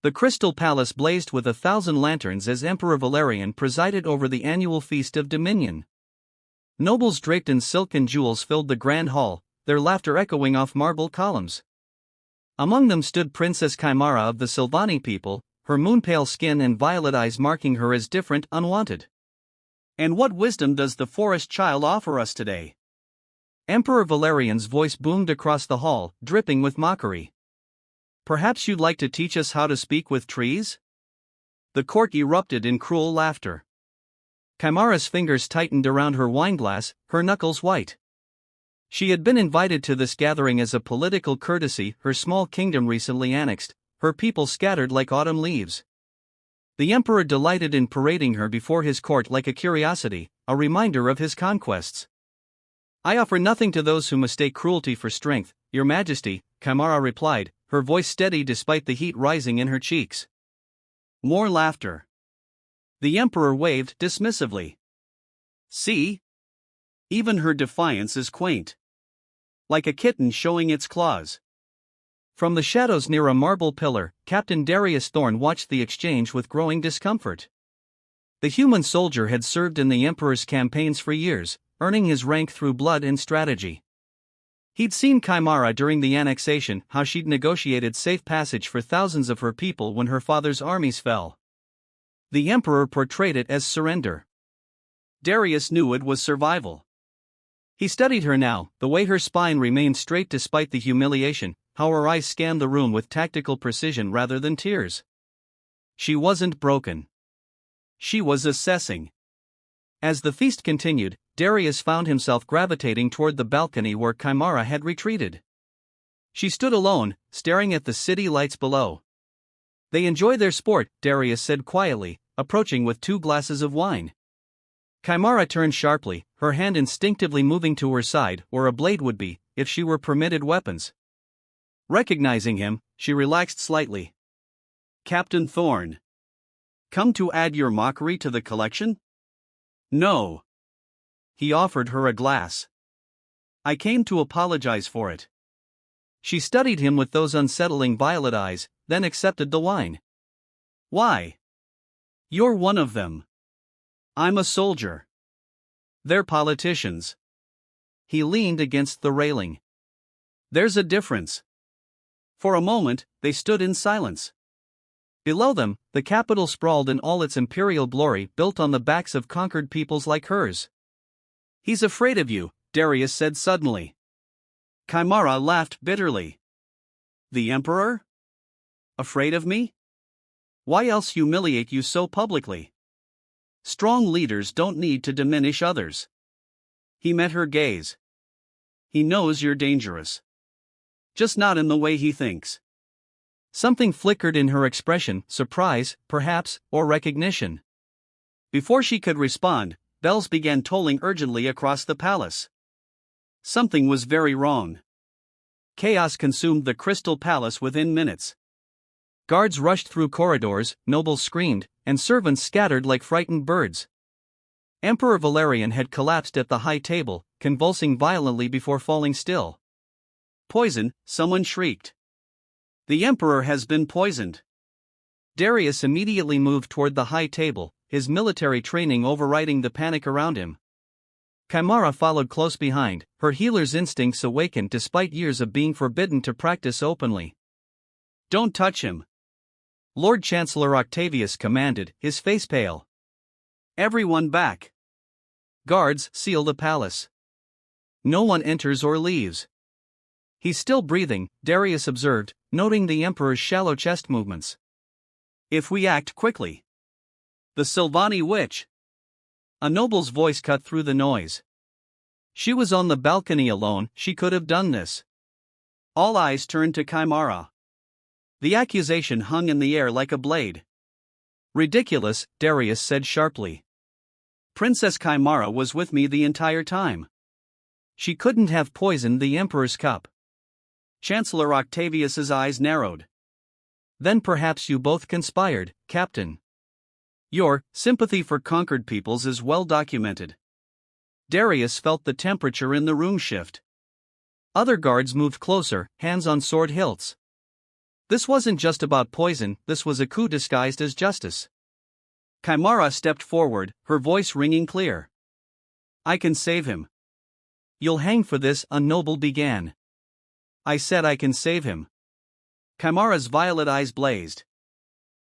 The Crystal Palace blazed with 1,000 lanterns as Emperor Valerian presided over the annual Feast of Dominion. Nobles draped in silk and jewels filled the grand hall, their laughter echoing off marble columns. Among them stood Princess Chimera of the Silvani people, her moon-pale skin and violet eyes marking her as different, unwanted. "And what wisdom does the forest child offer us today?" Emperor Valerian's voice boomed across the hall, dripping with mockery. "Perhaps you'd like to teach us how to speak with trees?" The court erupted in cruel laughter. Chimera's fingers tightened around her wineglass, her knuckles white. She had been invited to this gathering as a political courtesy, her small kingdom recently annexed, her people scattered like autumn leaves. The emperor delighted in parading her before his court like a curiosity, a reminder of his conquests. "I offer nothing to those who mistake cruelty for strength, Your Majesty," Chimera replied, her voice steady despite the heat rising in her cheeks. More laughter. The emperor waved dismissively. "See? Even her defiance is quaint. Like a kitten showing its claws." From the shadows near a marble pillar, Captain Darius Thorne watched the exchange with growing discomfort. The human soldier had served in the emperor's campaigns for years, earning his rank through blood and strategy. He'd seen Chimera during the annexation, how she'd negotiated safe passage for thousands of her people when her father's armies fell. The emperor portrayed it as surrender. Darius knew it was survival. He studied her now, the way her spine remained straight despite the humiliation, how her eyes scanned the room with tactical precision rather than tears. She wasn't broken. She was assessing. As the feast continued, Darius found himself gravitating toward the balcony where Chimera had retreated. She stood alone, staring at the city lights below. "They enjoy their sport," Darius said quietly, approaching with 2 glasses of wine. Chimera turned sharply, her hand instinctively moving to her side, where a blade would be, if she were permitted weapons. Recognizing him, she relaxed slightly. "Captain Thorne. Come to add your mockery to the collection?" "No." He offered her a glass. "I came to apologize for it." She studied him with those unsettling violet eyes, then accepted the wine. "Why?" "You're one of them. I'm a soldier. They're politicians." He leaned against the railing. "There's a difference." For a moment, they stood in silence. Below them, the capital sprawled in all its imperial glory, built on the backs of conquered peoples like hers. "He's afraid of you," Darius said suddenly. Chimera laughed bitterly. "The emperor? Afraid of me? Why else humiliate you so publicly? Strong leaders don't need to diminish others." He met her gaze. "He knows you're dangerous. Just not in the way he thinks." Something flickered in her expression, surprise, perhaps, or recognition. Before she could respond, bells began tolling urgently across the palace. Something was very wrong. Chaos consumed the Crystal Palace within minutes. Guards rushed through corridors, nobles screamed, and servants scattered like frightened birds. Emperor Valerian had collapsed at the high table, convulsing violently before falling still. "Poison," someone shrieked. "The emperor has been poisoned." Darius immediately moved toward the high table, his military training overriding the panic around him. Chimera followed close behind, her healer's instincts awakened despite years of being forbidden to practice openly. "Don't touch him," Lord Chancellor Octavius commanded, his face pale. "Everyone back. Guards, seal the palace. No one enters or leaves." "He's still breathing," Darius observed, noting the emperor's shallow chest movements. "If we act quickly." "The Silvani witch!" A noble's voice cut through the noise. She was on the balcony alone, she could have done this. All eyes turned to Chimera. The accusation hung in the air like a blade. "Ridiculous," Darius said sharply. "Princess Chimera was with me the entire time. She couldn't have poisoned the emperor's cup." Chancellor Octavius's eyes narrowed. "Then perhaps you both conspired, Captain. Your sympathy for conquered peoples is well documented." Darius felt the temperature in the room shift. Other guards moved closer, hands on sword hilts. This wasn't just about poison, this was a coup disguised as justice. Kymara stepped forward, her voice ringing clear. I can save him. You'll hang for this, a noble began. I said I can save him. Kymara's violet eyes blazed.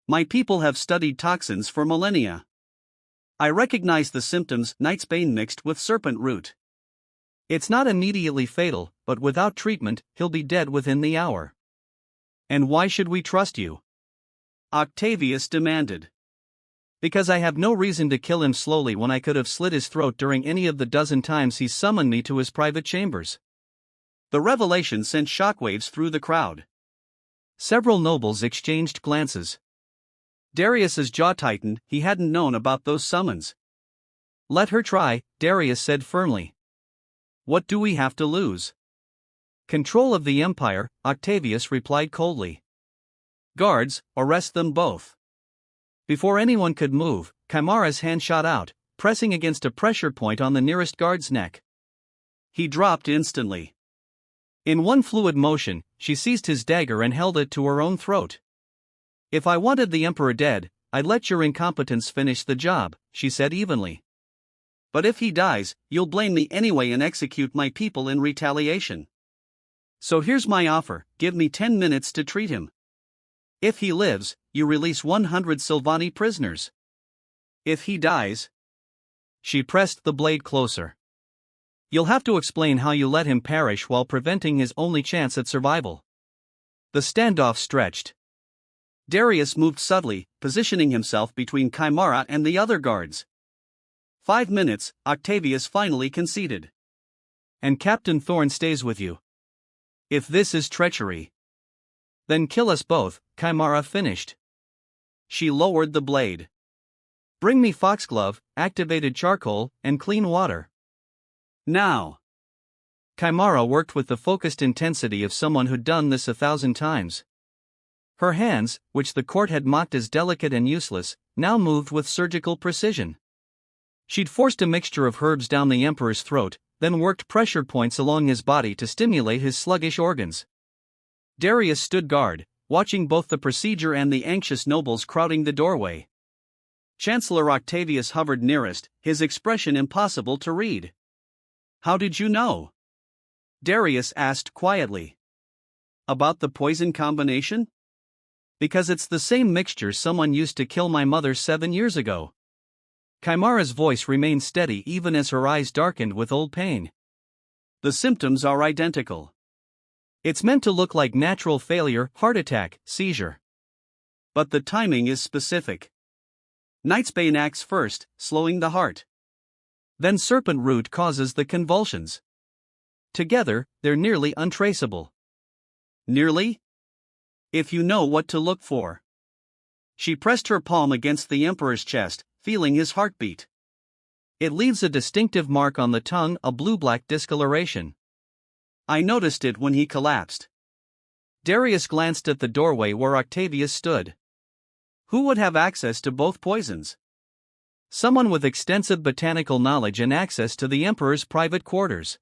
My people have studied toxins for millennia. I recognize the symptoms, nightsbane mixed with serpent root. It's not immediately fatal, but without treatment, he'll be dead within the hour. And why should we trust you? Octavius demanded. Because I have no reason to kill him slowly when I could have slit his throat during any of the dozen times he summoned me to his private chambers. The revelation sent shockwaves through the crowd. Several nobles exchanged glances. Darius's jaw tightened, he hadn't known about those summons. Let her try, Darius said firmly. What do we have to lose? Control of the empire, Octavius replied coldly. Guards, arrest them both. Before anyone could move, Kymara's hand shot out, pressing against a pressure point on the nearest guard's neck. He dropped instantly. In one fluid motion, she seized his dagger and held it to her own throat. If I wanted the emperor dead, I'd let your incompetence finish the job, she said evenly. But if he dies, you'll blame me anyway and execute my people in retaliation. So here's my offer, give me 10 minutes to treat him. If he lives, you release 100 Sylvani prisoners. If he dies... She pressed the blade closer. You'll have to explain how you let him perish while preventing his only chance at survival. The standoff stretched. Darius moved subtly, positioning himself between Kymara and the other guards. 5 minutes, Octavius finally conceded. And Captain Thorn stays with you. If this is treachery, then kill us both, Kymara finished. She lowered the blade. Bring me foxglove, activated charcoal, and clean water. Now. Kymara worked with the focused intensity of someone who'd done this 1,000 times. Her hands, which the court had mocked as delicate and useless, now moved with surgical precision. She'd forced a mixture of herbs down the emperor's throat, then worked pressure points along his body to stimulate his sluggish organs. Darius stood guard, watching both the procedure and the anxious nobles crowding the doorway. Chancellor Octavius hovered nearest, his expression impossible to read. How did you know? Darius asked quietly. About the poison combination? Because it's the same mixture someone used to kill my mother 7 years ago. Kymara's voice remained steady even as her eyes darkened with old pain. The symptoms are identical. It's meant to look like natural failure, heart attack, seizure. But the timing is specific. Nightsbane acts first, slowing the heart. Then serpent root causes the convulsions. Together, they're nearly untraceable. Nearly? If you know what to look for. She pressed her palm against the emperor's chest, feeling his heartbeat. It leaves a distinctive mark on the tongue, a blue-black discoloration. I noticed it when he collapsed. Darius glanced at the doorway where Octavius stood. Who would have access to both poisons? Someone with extensive botanical knowledge and access to the emperor's private quarters.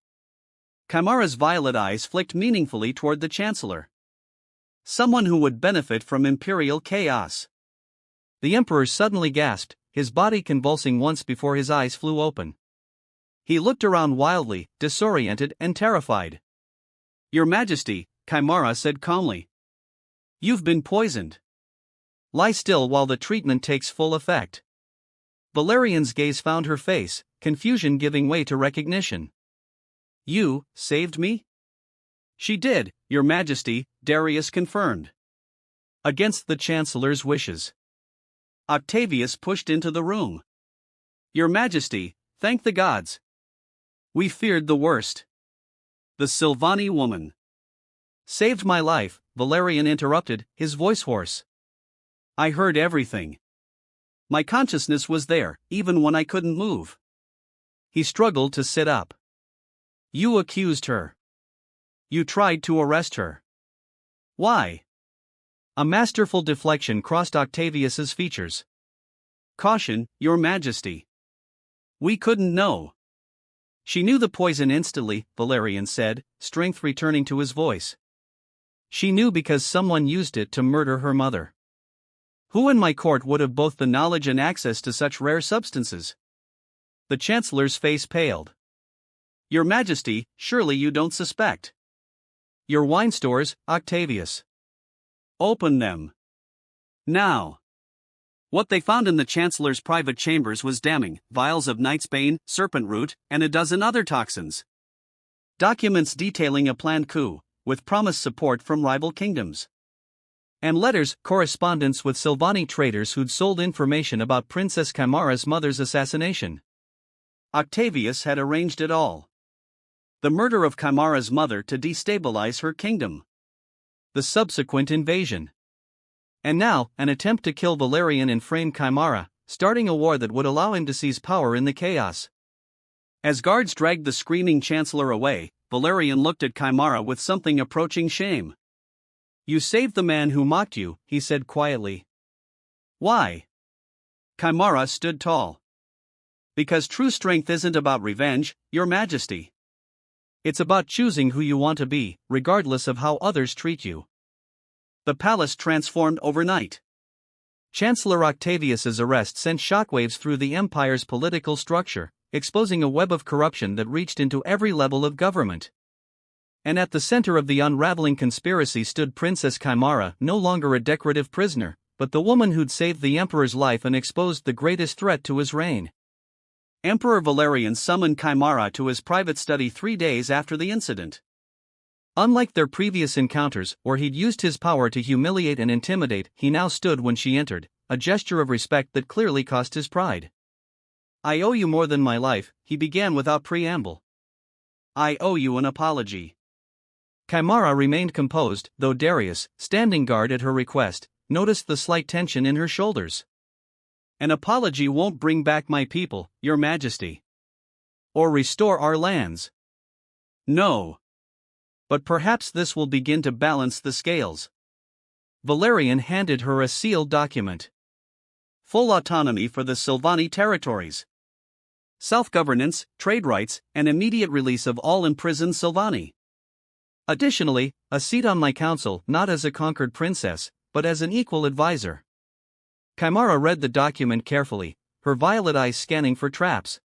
Kymara's violet eyes flicked meaningfully toward the chancellor. Someone who would benefit from imperial chaos. The emperor suddenly gasped, his body convulsing once before his eyes flew open. He looked around wildly, disoriented and terrified. Your Majesty, Kymara said calmly. You've been poisoned. Lie still while the treatment takes full effect. Valerian's gaze found her face, confusion giving way to recognition. You saved me? She did, Your Majesty, Darius confirmed. Against the Chancellor's wishes. Octavius pushed into the room. Your Majesty, thank the gods. We feared the worst. The Sylvani woman. Saved my life, Valerian interrupted, his voice hoarse. I heard everything. My consciousness was there, even when I couldn't move. He struggled to sit up. You accused her. You tried to arrest her. Why? A masterful deflection crossed Octavius's features. Caution, Your Majesty. We couldn't know. She knew the poison instantly, Valerian said, strength returning to his voice. She knew because someone used it to murder her mother. Who in my court would have both the knowledge and access to such rare substances? The Chancellor's face paled. Your Majesty, surely you don't suspect. Your wine stores, Octavius. Open them. Now. What they found in the Chancellor's private chambers was damning: vials of nightsbane, serpent root, and a dozen other toxins. Documents detailing a planned coup, with promised support from rival kingdoms. And letters, correspondence with Sylvani traders who'd sold information about Princess Chimera's mother's assassination. Octavius had arranged it all. The murder of Chimera's mother to destabilize her kingdom. The subsequent invasion. And now, an attempt to kill Valerian and frame Chimera, starting a war that would allow him to seize power in the chaos. As guards dragged the screaming Chancellor away, Valerian looked at Chimera with something approaching shame. You saved the man who mocked you, he said quietly. Why? Chimera stood tall. Because true strength isn't about revenge, Your Majesty. It's about choosing who you want to be, regardless of how others treat you. The palace transformed overnight. Chancellor Octavius's arrest sent shockwaves through the empire's political structure, exposing a web of corruption that reached into every level of government. And at the center of the unraveling conspiracy stood Princess Chimera, no longer a decorative prisoner, but the woman who'd saved the emperor's life and exposed the greatest threat to his reign. Emperor Valerian summoned Chimera to his private study 3 days after the incident. Unlike their previous encounters, where he'd used his power to humiliate and intimidate, he now stood when she entered, a gesture of respect that clearly cost his pride. I owe you more than my life, he began without preamble. I owe you an apology. Chimera remained composed, though Darius, standing guard at her request, noticed the slight tension in her shoulders. An apology won't bring back my people, Your Majesty. Or restore our lands. No. But perhaps this will begin to balance the scales. Valerian handed her a sealed document. Full autonomy for the Sylvani territories. Self-governance, trade rights, and immediate release of all imprisoned Sylvani. Additionally, a seat on my council, not as a conquered princess, but as an equal advisor. Chimera read the document carefully, her violet eyes scanning for traps.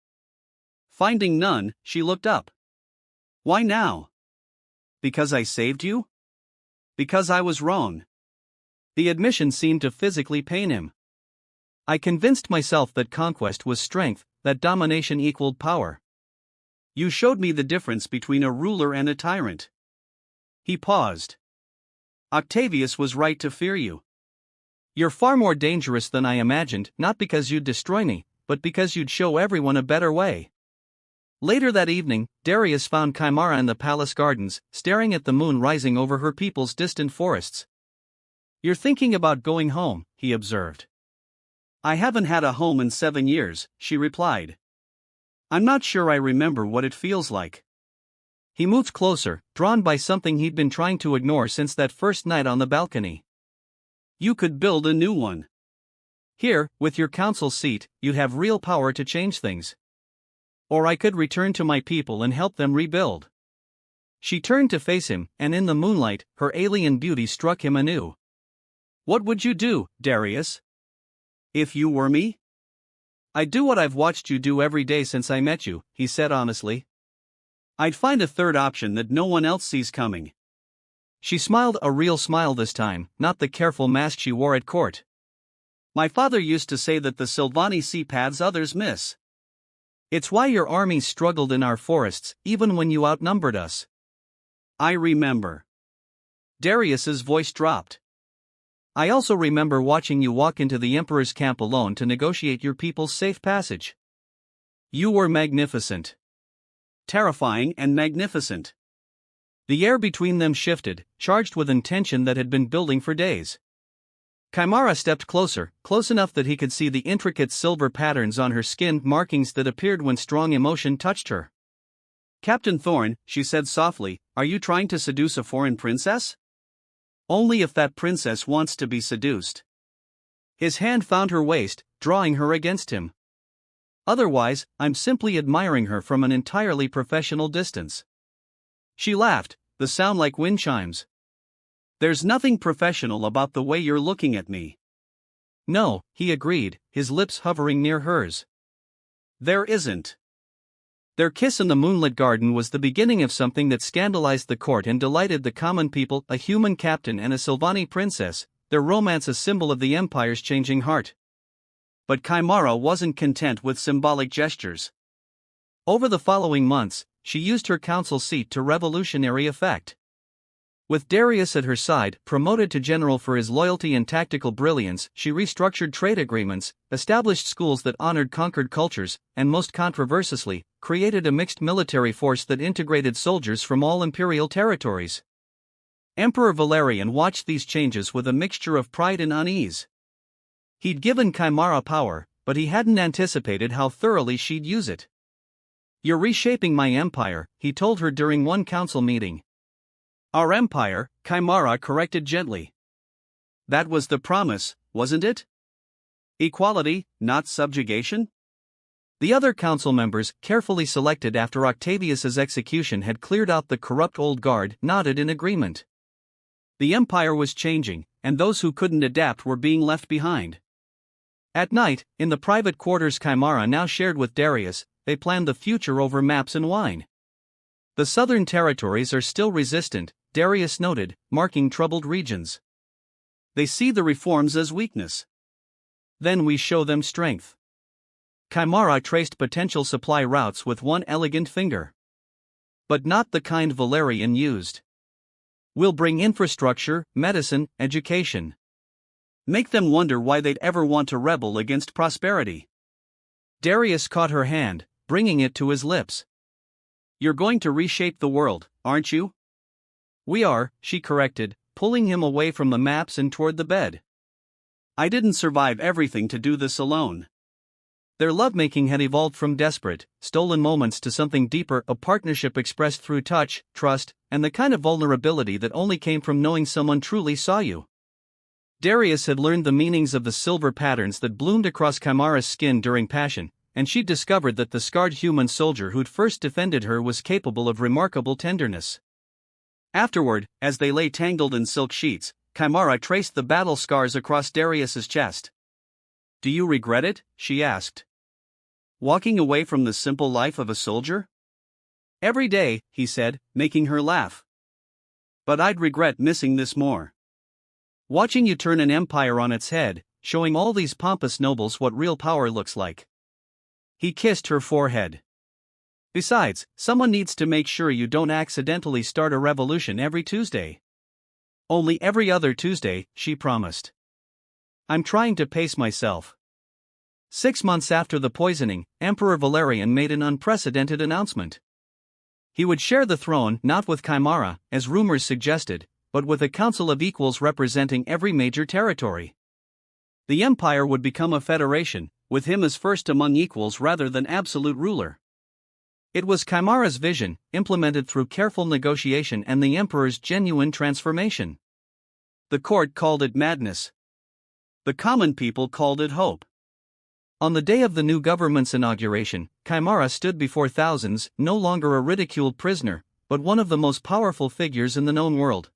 Finding none, she looked up. Why now? Because I saved you? Because I was wrong. The admission seemed to physically pain him. I convinced myself that conquest was strength, that domination equaled power. You showed me the difference between a ruler and a tyrant. He paused. Octavius was right to fear you. You're far more dangerous than I imagined, not because you'd destroy me, but because you'd show everyone a better way. Later that evening, Darius found Chimera in the palace gardens, staring at the moon rising over her people's distant forests. You're thinking about going home, he observed. I haven't had a home in 7 years, she replied. I'm not sure I remember what it feels like. He moved closer, drawn by something he'd been trying to ignore since that first night on the balcony. You could build a new one. Here, with your council seat, you'd have real power to change things. Or I could return to my people and help them rebuild. She turned to face him, and in the moonlight, her alien beauty struck him anew. What would you do, Darius? If you were me? I'd do what I've watched you do every day since I met you, he said honestly. I'd find a third option that no one else sees coming. She smiled, a real smile this time, not the careful mask she wore at court. My father used to say that the Sylvani see paths others miss. It's why your armies struggled in our forests, even when you outnumbered us. I remember. Darius's voice dropped. I also remember watching you walk into the Emperor's camp alone to negotiate your people's safe passage. You were magnificent. Terrifying and magnificent. The air between them shifted, charged with intention that had been building for days. Chimera stepped closer, close enough that he could see the intricate silver patterns on her skin, markings that appeared when strong emotion touched her. Captain Thorne, she said softly, are you trying to seduce a foreign princess? Only if that princess wants to be seduced. His hand found her waist, drawing her against him. Otherwise, I'm simply admiring her from an entirely professional distance. She laughed, the sound like wind chimes. There's nothing professional about the way you're looking at me. No, he agreed, his lips hovering near hers. There isn't. Their kiss in the moonlit garden was the beginning of something that scandalized the court and delighted the common people, a human captain and a Sylvani princess, their romance a symbol of the Empire's changing heart. But Kymara wasn't content with symbolic gestures. Over the following months, she used her council seat to revolutionary effect. With Darius at her side, promoted to general for his loyalty and tactical brilliance, she restructured trade agreements, established schools that honored conquered cultures, and most controversially, created a mixed military force that integrated soldiers from all imperial territories. Emperor Valerian watched these changes with a mixture of pride and unease. He'd given Kymara power, but he hadn't anticipated how thoroughly she'd use it. "You're reshaping my empire," he told her during one council meeting. "Our empire," Kymara corrected gently. "That was the promise, wasn't it? Equality, not subjugation?" The other council members, carefully selected after Octavius's execution had cleared out the corrupt old guard, nodded in agreement. The empire was changing, and those who couldn't adapt were being left behind. At night, in the private quarters Kymara now shared with Darius, they planned the future over maps and wine. "The southern territories are still resistant," Darius noted, marking troubled regions. "They see the reforms as weakness. Then we show them strength." Kymara traced potential supply routes with one elegant finger. "But not the kind Valerian used. We'll bring infrastructure, medicine, education. Make them wonder why they'd ever want to rebel against prosperity." Darius caught her hand, bringing it to his lips. "You're going to reshape the world, aren't you?" "We are," she corrected, pulling him away from the maps and toward the bed. "I didn't survive everything to do this alone." Their lovemaking had evolved from desperate, stolen moments to something deeper, a partnership expressed through touch, trust, and the kind of vulnerability that only came from knowing someone truly saw you. Darius had learned the meanings of the silver patterns that bloomed across Kymara's skin during passion, and she'd discovered that the scarred human soldier who'd first defended her was capable of remarkable tenderness. Afterward, as they lay tangled in silk sheets, Kymara traced the battle scars across Darius's chest. "Do you regret it?" she asked. "Walking away from the simple life of a soldier?" "Every day," he said, making her laugh. "But I'd regret missing this more. Watching you turn an empire on its head, showing all these pompous nobles what real power looks like." He kissed her forehead. "Besides, someone needs to make sure you don't accidentally start a revolution every Tuesday." "Only every other Tuesday," she promised. "I'm trying to pace myself." 6 months after the poisoning, Emperor Valerian made an unprecedented announcement. He would share the throne not with Kymara, as rumors suggested, but with a council of equals representing every major territory. The empire would become a federation, with him as first among equals rather than absolute ruler. It was Kymara's vision, implemented through careful negotiation and the emperor's genuine transformation. The court called it madness. The common people called it hope. On the day of the new government's inauguration, Kymara stood before thousands, no longer a ridiculed prisoner, but one of the most powerful figures in the known world.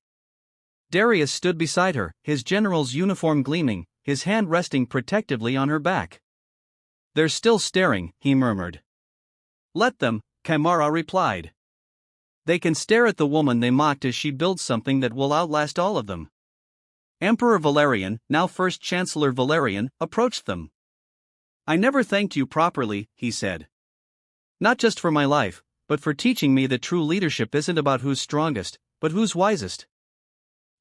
Darius stood beside her, his general's uniform gleaming, his hand resting protectively on her back. "They're still staring," he murmured. "Let them," Kymara replied. "They can stare at the woman they mocked as she builds something that will outlast all of them." Emperor Valerian, now First Chancellor Valerian, approached them. "I never thanked you properly," he said. "Not just for my life, but for teaching me that true leadership isn't about who's strongest, but who's wisest."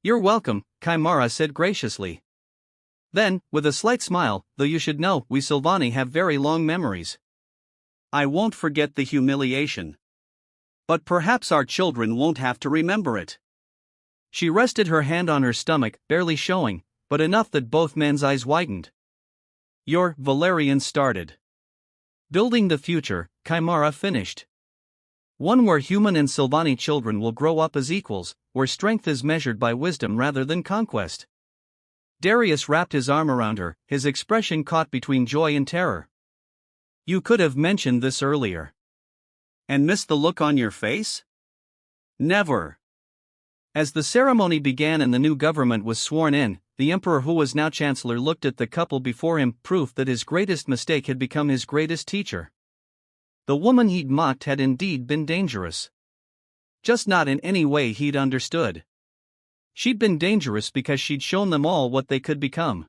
"You're welcome," Kymara said graciously. Then, with a slight smile, "Though you should know, we Sylvani have very long memories." "I won't forget the humiliation. But perhaps our children won't have to remember it." She rested her hand on her stomach, barely showing, but enough that both men's eyes widened. "Your Valerian started. Building the future," Kymara finished. "One where human and Sylvani children will grow up as equals, where strength is measured by wisdom rather than conquest." Darius wrapped his arm around her, his expression caught between joy and terror. "You could have mentioned this earlier." "And missed the look on your face?" "Never." As the ceremony began and the new government was sworn in, the emperor, who was now chancellor, looked at the couple before him, proof that his greatest mistake had become his greatest teacher. The woman he'd mocked had indeed been dangerous. Just not in any way he'd understood. She'd been dangerous because she'd shown them all what they could become.